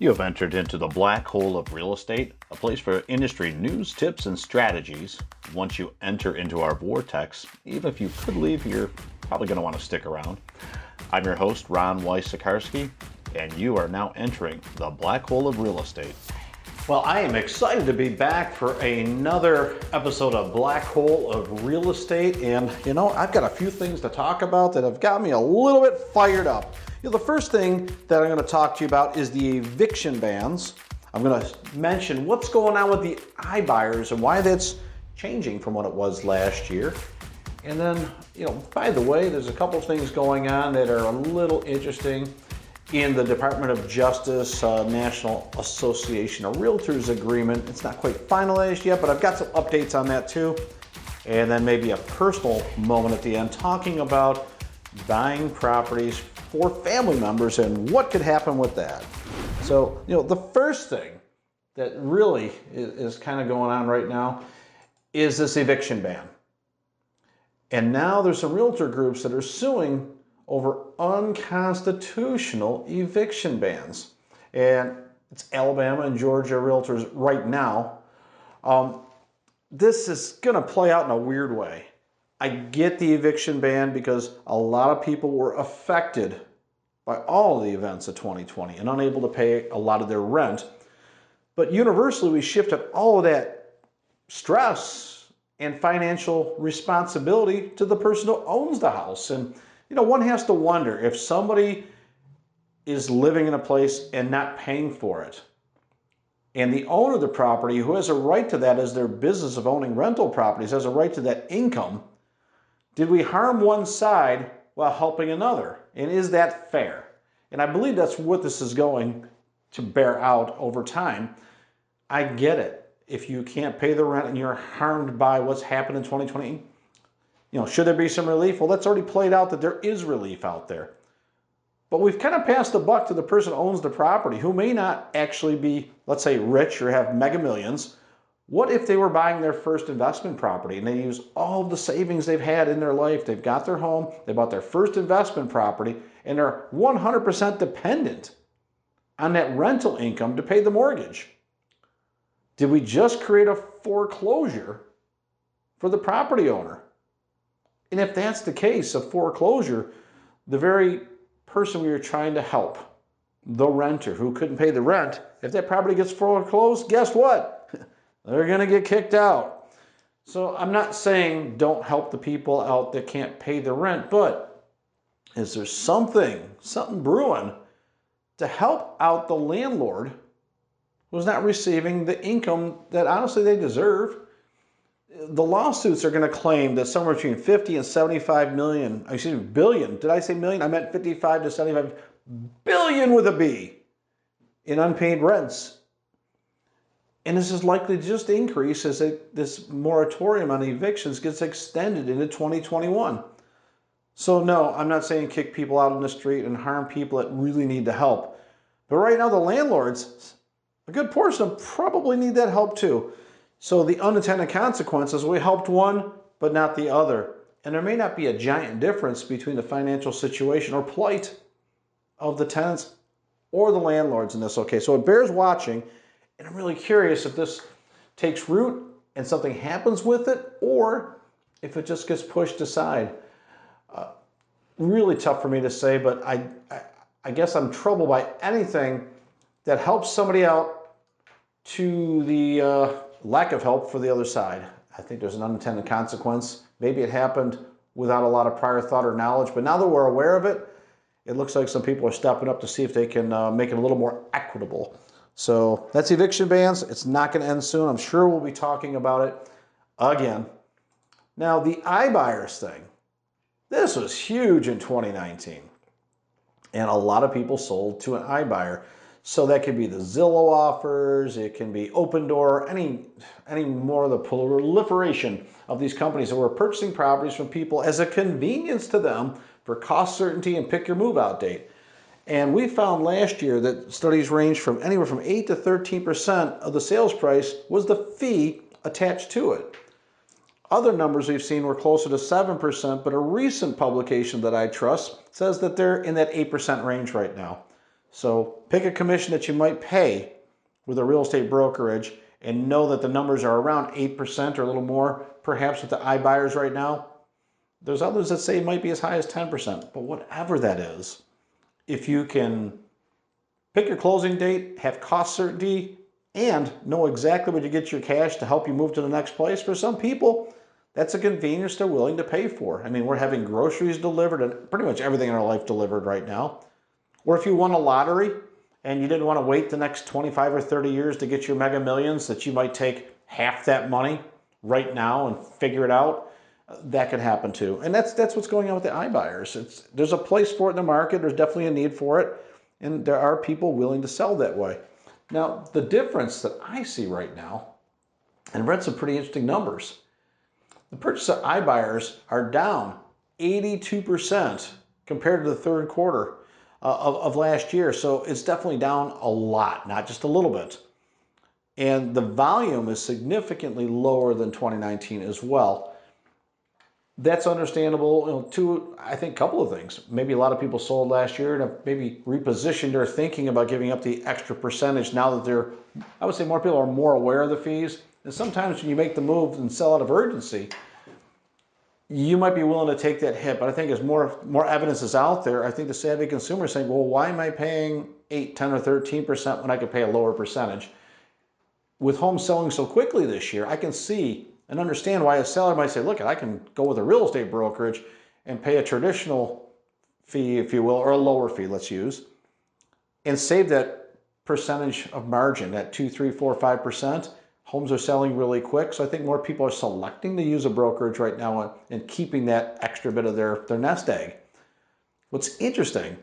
You have entered into the black hole of real estate, a place for industry news, tips, and strategies. Once you enter into our vortex, even if you could leave, you're probably going to want to stick around. I'm your host, Ron Weiss-Sikarski, and you are now entering the black hole of real estate. Well, I am excited to be back for another episode of Black Hole of Real Estate. And, I've got a few things to talk about that have got me a little bit fired up. The first thing that I'm going to talk to you about is the eviction bans. I'm going to mention what's going on with the iBuyers and why that's changing from what it was last year. And then, by the way, there's a couple things going on that are a little interesting in the Department of Justice National Association of Realtors agreement. It's not quite finalized yet, but I've got some updates on that too. And then maybe a personal moment at the end talking about buying properties for family members and what could happen with that. So, the first thing that really is kind of going on right now is this eviction ban. And now there's some realtor groups that are suing over unconstitutional eviction bans. And it's Alabama and Georgia realtors right now. This is going to play out in a weird way. I get the eviction ban because a lot of people were affected by all of the events of 2020 and unable to pay a lot of their rent. But universally, we shifted all of that stress and financial responsibility to the person who owns the house. And one has to wonder if somebody is living in a place and not paying for it, and the owner of the property, who has a right to that as their business of owning rental properties, has a right to that income, did we harm one side while helping another? And is that fair? And I believe that's what this is going to bear out over time. I get it. If you can't pay the rent and you're harmed by what's happened in 2020, should there be some relief? Well, that's already played out that there is relief out there. But we've kind of passed the buck to the person who owns the property, who may not actually be, let's say, rich or have mega millions. What if they were buying their first investment property and they use all of the savings they've had in their life? They've got their home, they bought their first investment property, and they're 100% dependent on that rental income to pay the mortgage. Did we just create a foreclosure for the property owner? And if that's the case, a foreclosure, the very person we were trying to help, the renter who couldn't pay the rent, if that property gets foreclosed, guess what? They're going to get kicked out. So I'm not saying don't help the people out that can't pay the rent, but is there something brewing to help out the landlord who's not receiving the income that honestly they deserve? The lawsuits are going to claim that somewhere between 50 and 75 billion. Did I say million? I meant 55 to 75 billion with a B in unpaid rents. And this is likely to just increase as this moratorium on evictions gets extended into 2021. So no, I'm not saying kick people out in the street and harm people that really need the help. But right now the landlords, a good portion of them probably need that help too. So the unintended consequences, we helped one, but not the other. And there may not be a giant difference between the financial situation or plight of the tenants or the landlords in this. Okay, so it bears watching. And I'm really curious if this takes root and something happens with it, or if it just gets pushed aside. Really tough for me to say, but I guess I'm troubled by anything that helps somebody out to the lack of help for the other side. I think there's an unintended consequence. Maybe it happened without a lot of prior thought or knowledge, but now that we're aware of it, it looks like some people are stepping up to see if they can make it a little more equitable. So that's eviction bans. It's not going to end soon. I'm sure we'll be talking about it again. Now, the iBuyers thing. This was huge in 2019. And a lot of people sold to an iBuyer. So that could be the Zillow offers, it can be Opendoor, any more of the proliferation of these companies that were purchasing properties from people as a convenience to them for cost certainty and pick your move out date. And we found last year that studies range from anywhere from 8 to 13% of the sales price was the fee attached to it. Other numbers we've seen were closer to 7%, but a recent publication that I trust says that they're in that 8% range right now. So pick a commission that you might pay with a real estate brokerage and know that the numbers are around 8% or a little more, perhaps with the iBuyers right now. There's others that say it might be as high as 10%, but whatever that is, if you can pick your closing date, have cost certainty, and know exactly where you get your cash to help you move to the next place, for some people, that's a convenience they're willing to pay for. I mean, we're having groceries delivered and pretty much everything in our life delivered right now. Or if you won a lottery and you didn't want to wait the next 25 or 30 years to get your mega millions, that you might take half that money right now and figure it out, that could happen too. And that's what's going on with the iBuyers. There's a place for it in the market. There's definitely a need for it. And there are people willing to sell that way. Now, the difference that I see right now, and read some pretty interesting numbers, the purchase of iBuyers are down 82% compared to the third quarter of last year. So it's definitely down a lot, not just a little bit. And the volume is significantly lower than 2019 as well. That's understandable. I think a couple of things. Maybe a lot of people sold last year and have maybe repositioned their thinking about giving up the extra percentage now that I would say more people are more aware of the fees. And sometimes when you make the move and sell out of urgency, you might be willing to take that hit. But I think as more evidence is out there, I think the savvy consumer is saying, well, why am I paying 8, 10, or 13% when I could pay a lower percentage? With homes selling so quickly this year, I can see and understand why a seller might say, look, I can go with a real estate brokerage and pay a traditional fee, if you will, or a lower fee, let's use, and save that percentage of margin, that 2, 3, 4, 5%. Homes are selling really quick, so I think more people are selecting to use a brokerage right now and keeping that extra bit of their nest egg. What's interesting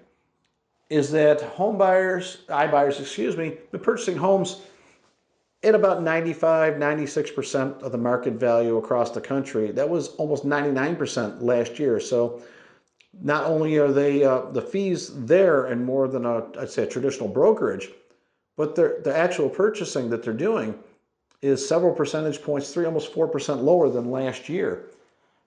is that iBuyers, been purchasing homes at about 95, 96% of the market value across the country. That was almost 99% last year. So not only are they the fees there and more than I'd say a traditional brokerage, but the actual purchasing that they're doing is several percentage points, almost 4% lower than last year.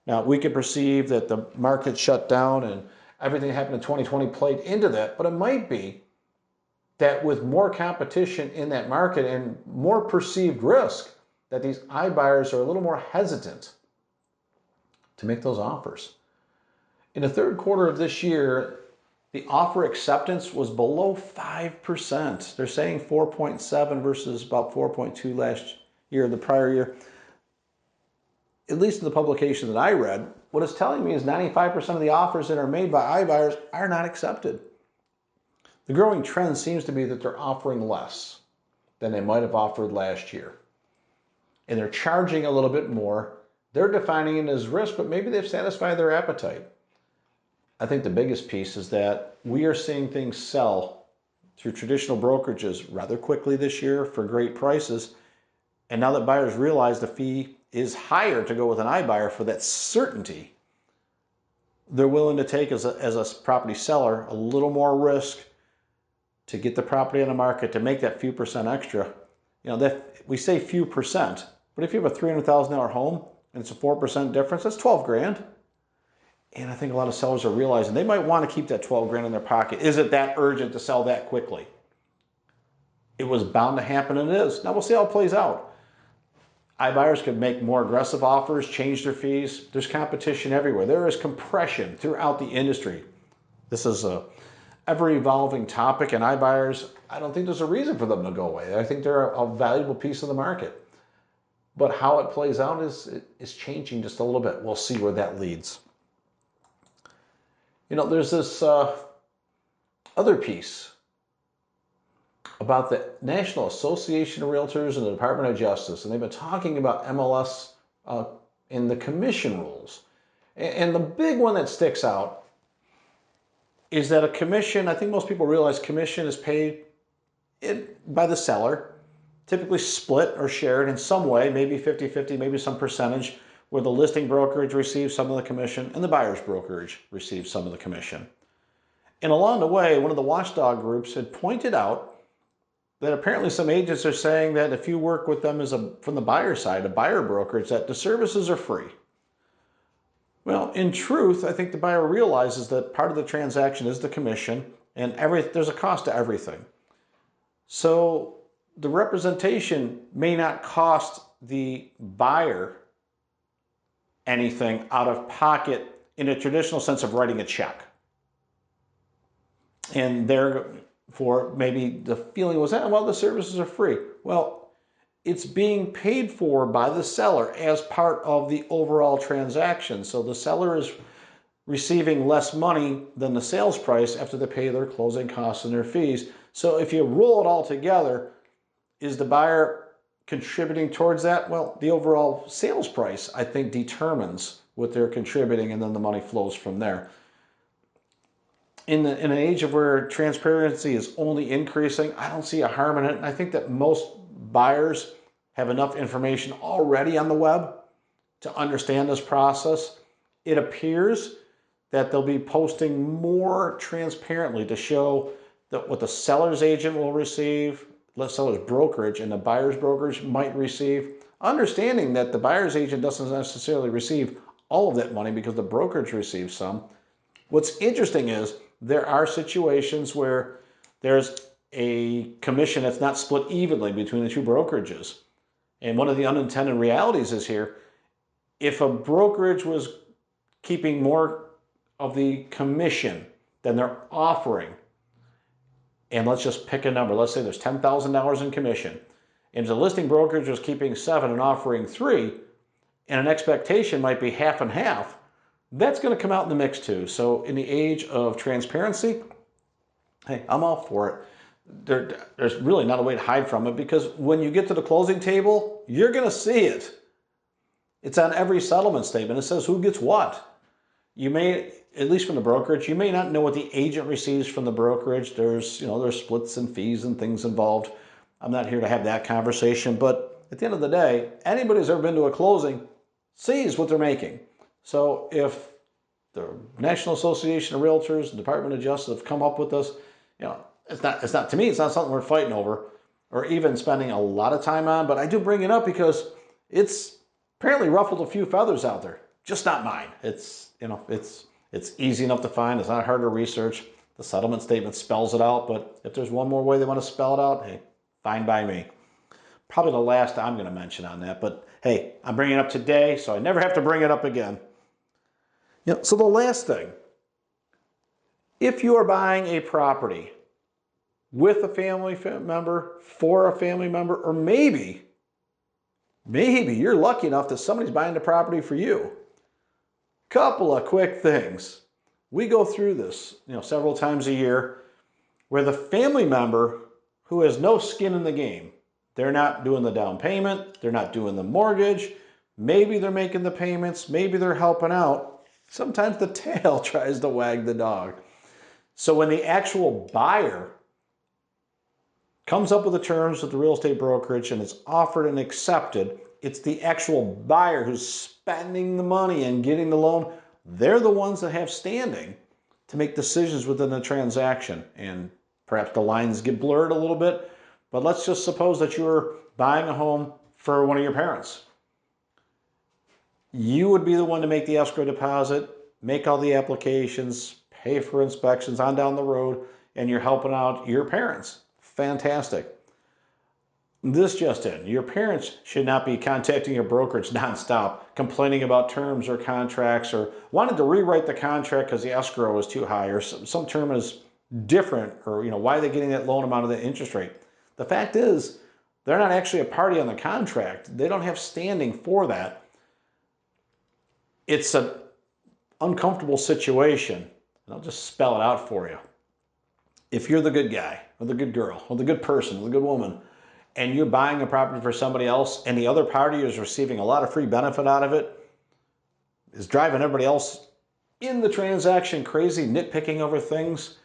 Now, we could perceive that the market shut down and everything that happened in 2020 played into that, but it might be that with more competition in that market and more perceived risk, that these iBuyers are a little more hesitant to make those offers. In the third quarter of this year, the offer acceptance was below 5%. They're saying 4.7 versus about 4.2 last year, the prior year. At least in the publication that I read, what it's telling me is 95% of the offers that are made by iBuyers are not accepted. The growing trend seems to be that they're offering less than they might have offered last year. And they're charging a little bit more. They're defining it as risk, but maybe they've satisfied their appetite. I think the biggest piece is that we are seeing things sell through traditional brokerages rather quickly this year for great prices. And now that buyers realize the fee is higher to go with an iBuyer for that certainty, they're willing to take, as a property seller, a little more risk to get the property on the market, to make that few percent extra. That we say few percent, but if you have a $300,000 home and it's a 4% difference, that's 12 grand. And I think a lot of sellers are realizing they might want to keep that 12 grand in their pocket. Is it that urgent to sell that quickly? It was bound to happen, and it is. Now we'll see how it plays out. iBuyers could make more aggressive offers, change their fees. There's competition everywhere. There is compression throughout the industry. This is a ever-evolving topic, and iBuyers, I don't think there's a reason for them to go away. I think they're a valuable piece of the market. But how it plays out is changing just a little bit. We'll see where that leads. There's this other piece about the National Association of Realtors and the Department of Justice, and they've been talking about MLS in the commission rules. And the big one that sticks out is that a commission, I think most people realize commission is paid by the seller, typically split or shared in some way, maybe 50-50, maybe some percentage, where the listing brokerage receives some of the commission and the buyer's brokerage receives some of the commission. And along the way, one of the watchdog groups had pointed out that apparently some agents are saying that if you work with them from the buyer side, a buyer brokerage, that the services are free. Well, in truth, I think the buyer realizes that part of the transaction is the commission, and there's a cost to everything. So the representation may not cost the buyer anything out of pocket in a traditional sense of writing a check. And therefore, maybe the feeling was, well, the services are free. Well, it's being paid for by the seller as part of the overall transaction. So the seller is receiving less money than the sales price after they pay their closing costs and their fees. So if you roll it all together, is the buyer contributing towards that? Well, the overall sales price, I think, determines what they're contributing, and then the money flows from there. In an age of where transparency is only increasing, I don't see a harm in it. And I think that most buyers have enough information already on the web to understand this process. It appears that they'll be posting more transparently to show that what the seller's agent will receive, the seller's brokerage, and the buyer's brokerage might receive, understanding that the buyer's agent doesn't necessarily receive all of that money because the brokerage receives some. What's interesting is there are situations where there's a commission that's not split evenly between the two brokerages. And one of the unintended realities is here, if a brokerage was keeping more of the commission than they're offering, and let's just pick a number, let's say there's $10,000 in commission, and the listing brokerage was keeping 7 and offering 3, and an expectation might be half and half, that's going to come out in the mix too. So in the age of transparency, hey, I'm all for it. There's really not a way to hide from it, because when you get to the closing table, you're going to see it. It's on every settlement statement. It says who gets what. You may, at least from the brokerage, you may not know what the agent receives from the brokerage. There's splits and fees and things involved. I'm not here to have that conversation, but at the end of the day, anybody who's ever been to a closing sees what they're making. So if the National Association of Realtors, the Department of Justice have come up with this, it's not to me, it's not something we're fighting over or even spending a lot of time on, but I do bring it up because it's apparently ruffled a few feathers out there. Just not mine. It's easy enough to find. It's not hard to research. The settlement statement spells it out, but if there's one more way they want to spell it out, hey, fine by me. Probably the last I'm going to mention on that, but hey, I'm bringing it up today, so I never have to bring it up again. So the last thing, if you are buying a property with a family member, for a family member, or maybe you're lucky enough that somebody's buying the property for you. Couple of quick things. We go through this, several times a year, where the family member who has no skin in the game, they're not doing the down payment, they're not doing the mortgage, maybe they're making the payments, maybe they're helping out. Sometimes the tail tries to wag the dog. So when the actual buyer comes up with the terms with the real estate brokerage and it's offered and accepted, it's the actual buyer who's spending the money and getting the loan. They're the ones that have standing to make decisions within the transaction. And perhaps the lines get blurred a little bit, but let's just suppose that you're buying a home for one of your parents. You would be the one to make the escrow deposit, make all the applications, pay for inspections on down the road, and you're helping out your parents. Fantastic. This just in, your parents should not be contacting your brokerage nonstop, complaining about terms or contracts, or wanting to rewrite the contract because the escrow is too high, or some term is different, or why are they getting that loan amount of the interest rate? The fact is, they're not actually a party on the contract. They don't have standing for that. It's an uncomfortable situation, and I'll just spell it out for you. If you're the good guy, or the good girl, or the good person, or the good woman, and you're buying a property for somebody else, and the other party is receiving a lot of free benefit out of it, is driving everybody else in the transaction crazy, nitpicking over things,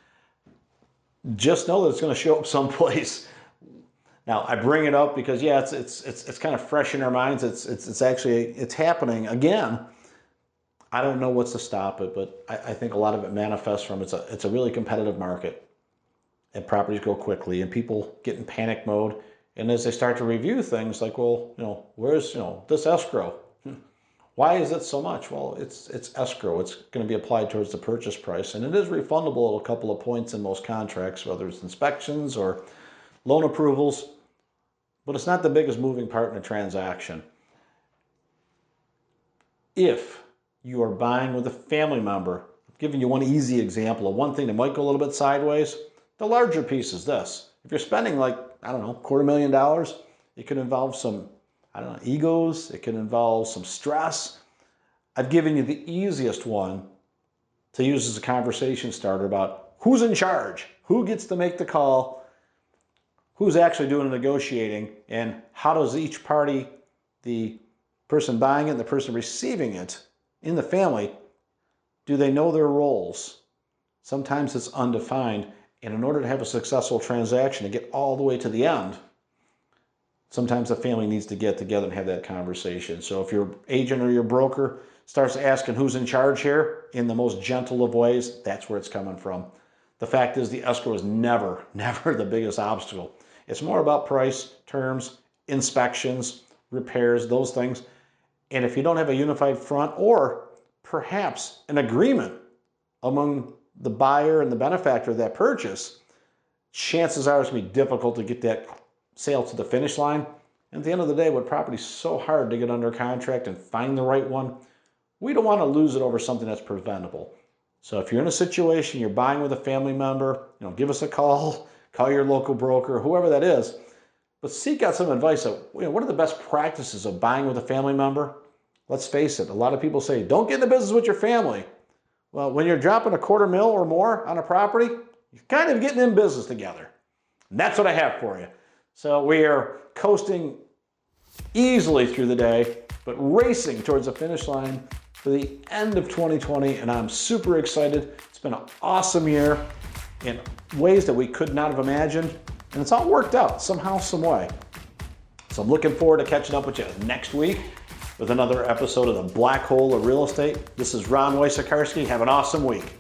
just know that it's going to show up someplace. Now, I bring it up because, yeah, it's kind of fresh in our minds. It's happening again. I don't know what's to stop it, but I think a lot of it manifests from it's a really competitive market, and properties go quickly, and people get in panic mode. And as they start to review things like, well, where's this escrow? Why is it so much? Well, it's escrow. It's going to be applied towards the purchase price, and it is refundable at a couple of points in most contracts, whether it's inspections or loan approvals, but it's not the biggest moving part in a transaction. If you are buying with a family member, I'm giving you one easy example of one thing that might go a little bit sideways. The larger piece is this. If you're spending like, I don't know, $250,000, it could involve some, I don't know, egos. It can involve some stress. I've given you the easiest one to use as a conversation starter about who's in charge, who gets to make the call, who's actually doing the negotiating, and how does each party, the person buying it and the person receiving it in the family, do they know their roles? Sometimes it's undefined, and in order to have a successful transaction to get all the way to the end, sometimes the family needs to get together and have that conversation. So if your agent or your broker starts asking who's in charge here in the most gentle of ways, that's where it's coming from. The fact is the escrow is never the biggest obstacle. It's more about price, terms, inspections, repairs, those things. And if you don't have a unified front or perhaps an agreement among the buyer and the benefactor of that purchase, chances are it's going to be difficult to get that sale to the finish line. And at the end of the day, when property's so hard to get under contract and find the right one, we don't want to lose it over something that's preventable. So if you're in a situation, you're buying with a family member, give us a call, call your local broker, whoever that is, but seek out some advice of, what are the best practices of buying with a family member? Let's face it, a lot of people say, don't get in the business with your family. Well, when you're dropping $250,000 or more on a property, you're kind of getting in business together. And that's what I have for you. So we are coasting easily through the day, but racing towards the finish line for the end of 2020, and I'm super excited. It's been an awesome year in ways that we could not have imagined, and it's all worked out somehow, some way. So I'm looking forward to catching up with you next week with another episode of the Black Hole of Real Estate. This is Ron Wojciechowski. Have an awesome week.